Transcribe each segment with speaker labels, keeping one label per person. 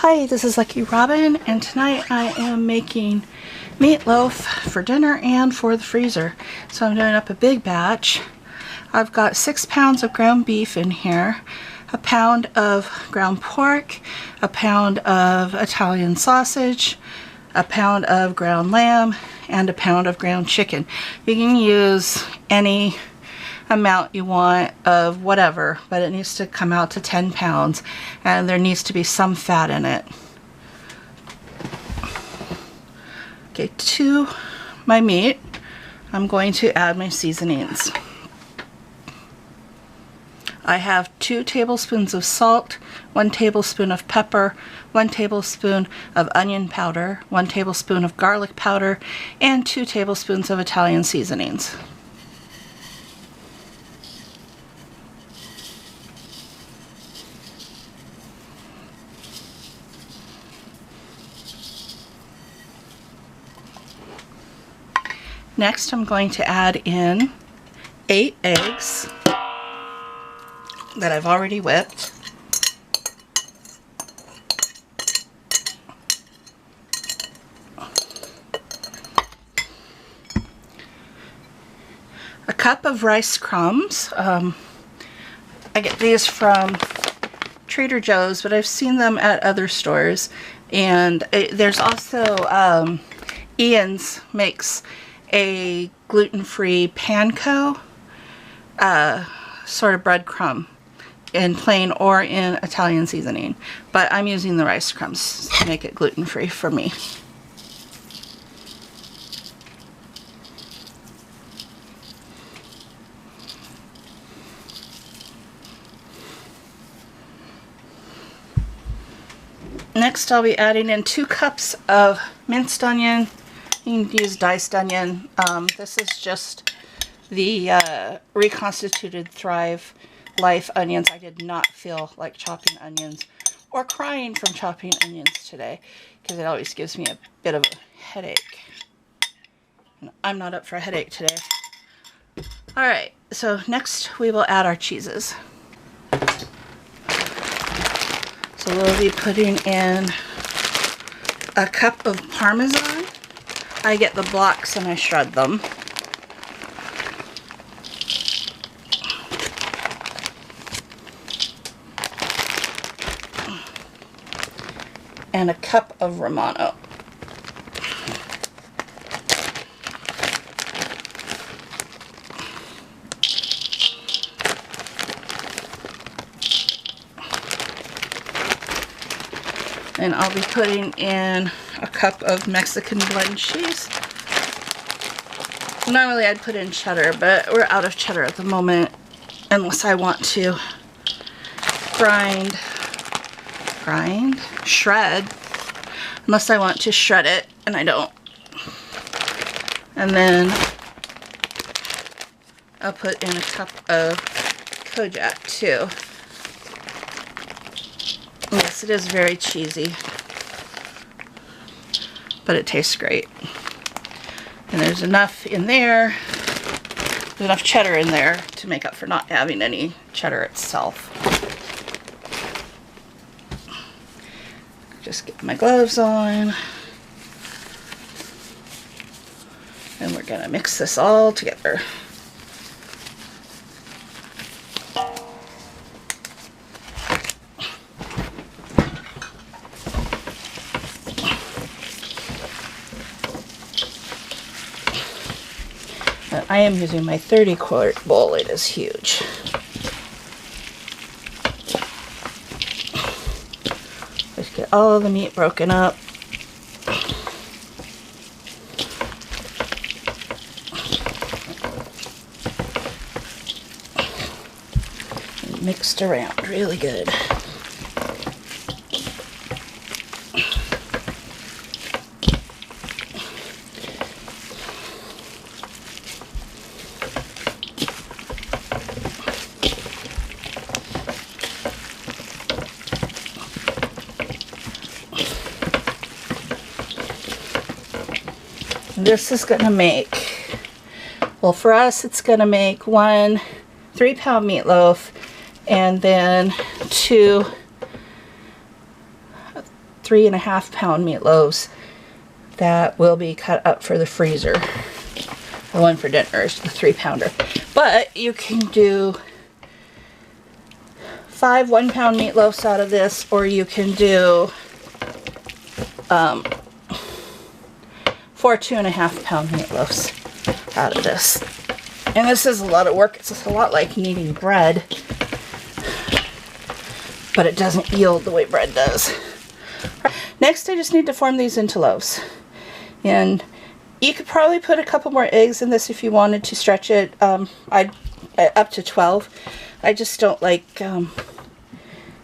Speaker 1: Hi, this is Lucky Robin, and tonight I am making meatloaf for dinner and for the freezer. So I'm doing up a big batch. I've got 6 pounds of ground beef in here, a pound of ground pork, a pound of Italian sausage, a pound of ground lamb, and a pound of ground chicken. You can use any amount you want of whatever, but it needs to come out to 10 pounds, and there needs to be some fat in it. Okay, to my meat, I'm going to add my seasonings. I have 2 tablespoons of salt, 1 tablespoon of pepper, 1 tablespoon of onion powder, 1 tablespoon of garlic powder, and 2 tablespoons of Italian seasonings. Next, I'm going to add in 8 eggs that I've already whipped. A cup of rice crumbs. I get these from Trader Joe's, but I've seen them at other stores. And there's also Ian's makes a gluten-free panko sort of breadcrumb in plain or in Italian seasoning, but I'm using the rice crumbs to make it gluten-free for me. Next, I'll be adding in 2 cups of minced onion. You can use diced onion. This is just the reconstituted Thrive Life onions. I did not feel like chopping onions or crying from chopping onions today, because it always gives me a bit of a headache. And I'm not up for a headache today. Alright, so next we will add our cheeses. So we'll be putting in a cup of parmesan. I get the blocks and I shred them. And a cup of Romano. And I'll be putting in a cup of Mexican blend cheese. Normally I'd put in cheddar, but we're out of cheddar at the moment, unless I want to shred, unless I want to shred it, and I don't. And then I'll put in a cup of CoJack too. Yes, it is very cheesy, but it tastes great. And there's enough in there, there's enough cheddar in there to make up for not having any cheddar itself. Just get my gloves on, and we're gonna mix this all together. I am using my 30-quart bowl. It is huge. Let's get all the meat broken up. And mixed around really good. This is going to make, well, for us it's going to make 1 3-pound meatloaf and then 2 3.5-pound meatloaves that will be cut up for the freezer. The one for dinner is the 3-pounder. But you can do 5 1-pound meatloaves out of this, or you can do 4 2.5-pound meatloaves out of this. And this is a lot of work. It's a lot like kneading bread, but it doesn't yield the way bread does. Next, I just need to form these into loaves. And you could probably put a couple more eggs in this if you wanted to stretch it. I'd up to 12. I just don't like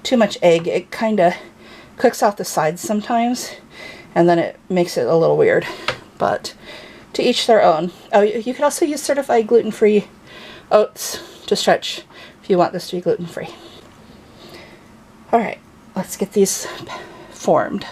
Speaker 1: too much egg. It kind of cooks out the sides sometimes, and then it makes it a little weird. But to each their own. Oh, you could also use certified gluten-free oats to stretch if you want this to be gluten-free. Alright, let's get these formed.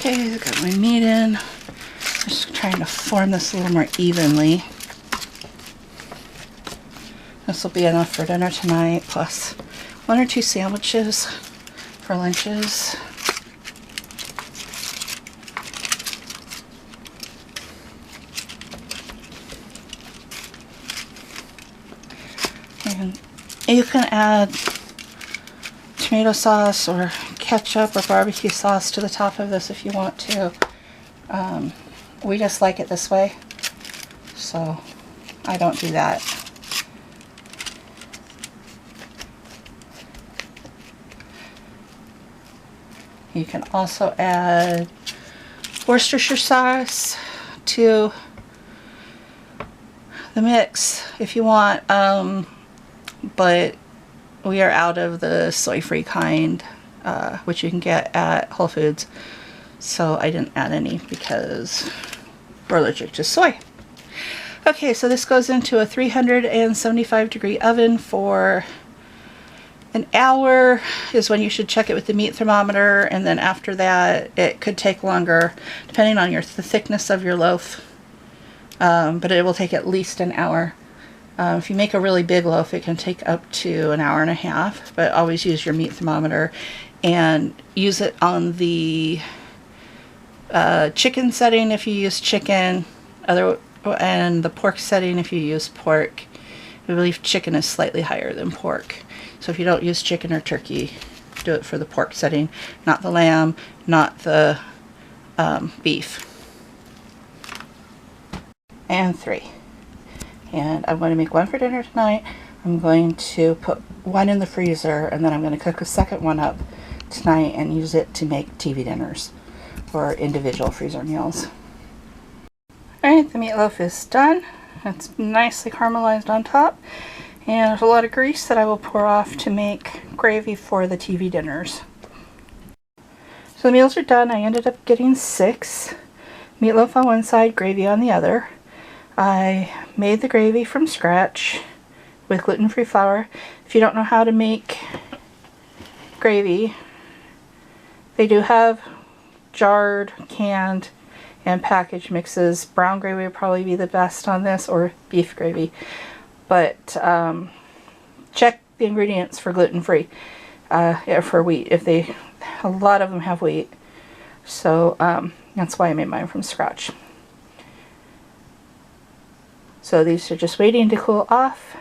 Speaker 1: Okay, I've got my meat in. Just trying to form this a little more evenly. This will be enough for dinner tonight, plus 1 or 2 sandwiches for lunches. And you can add tomato sauce or ketchup or barbecue sauce to the top of this if you want to. We just like it this way, so I don't do that. You can also add Worcestershire sauce to the mix if you want, but we are out of the soy-free kind, which you can get at Whole Foods, so I didn't add any because we're allergic to soy. Okay, so this goes into a 375-degree oven for an hour is when you should check it with the meat thermometer, and then after that it could take longer depending on the thickness of your loaf, but it will take at least an hour. If you make a really big loaf, it can take up to an hour and a half, but always use your meat thermometer and use it on the chicken setting if you use chicken, and the pork setting if you use pork. I believe chicken is slightly higher than pork. So if you don't use chicken or turkey, do it for the pork setting, not the lamb, not the beef. And 3. And I'm going to make 1 for dinner tonight. I'm going to put 1 in the freezer, and then I'm going to cook a second one up tonight and use it to make TV dinners or individual freezer meals. Alright, the meatloaf is done. It's nicely caramelized on top, and there's a lot of grease that I will pour off to make gravy for the TV dinners. So the meals are done. I ended up getting 6. Meatloaf on one side, gravy on the other. I made the gravy from scratch with gluten-free flour. If you don't know how to make gravy, they do have jarred, canned, and packaged mixes. Brown gravy would probably be the best on this, or beef gravy. But check the ingredients for gluten-free, for wheat. A lot of them have wheat, so that's why I made mine from scratch. So these are just waiting to cool off,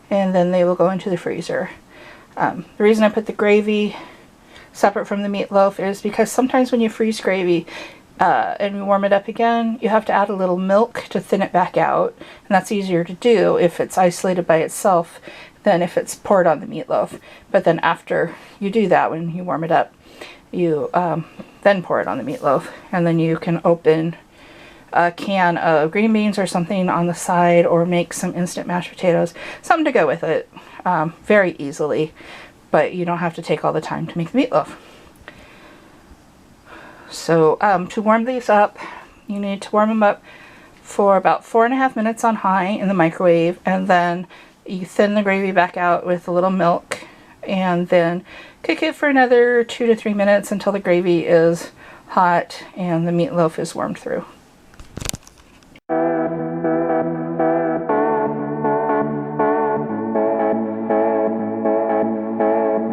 Speaker 1: and then they will go into the freezer. The reason I put the gravy separate from the meatloaf is because sometimes when you freeze gravy and you warm it up again, you have to add a little milk to thin it back out, and that's easier to do if it's isolated by itself than if it's poured on the meatloaf. But then after you do that, when you warm it up, you then pour it on the meatloaf, and then you can open a can of green beans or something on the side, or make some instant mashed potatoes, something to go with it, very easily, but you don't have to take all the time to make the meatloaf. So to warm these up, you need to warm them up for about 4.5 minutes on high in the microwave, and then you thin the gravy back out with a little milk, and then cook it for another 2 to 3 minutes until the gravy is hot and the meatloaf is warmed through.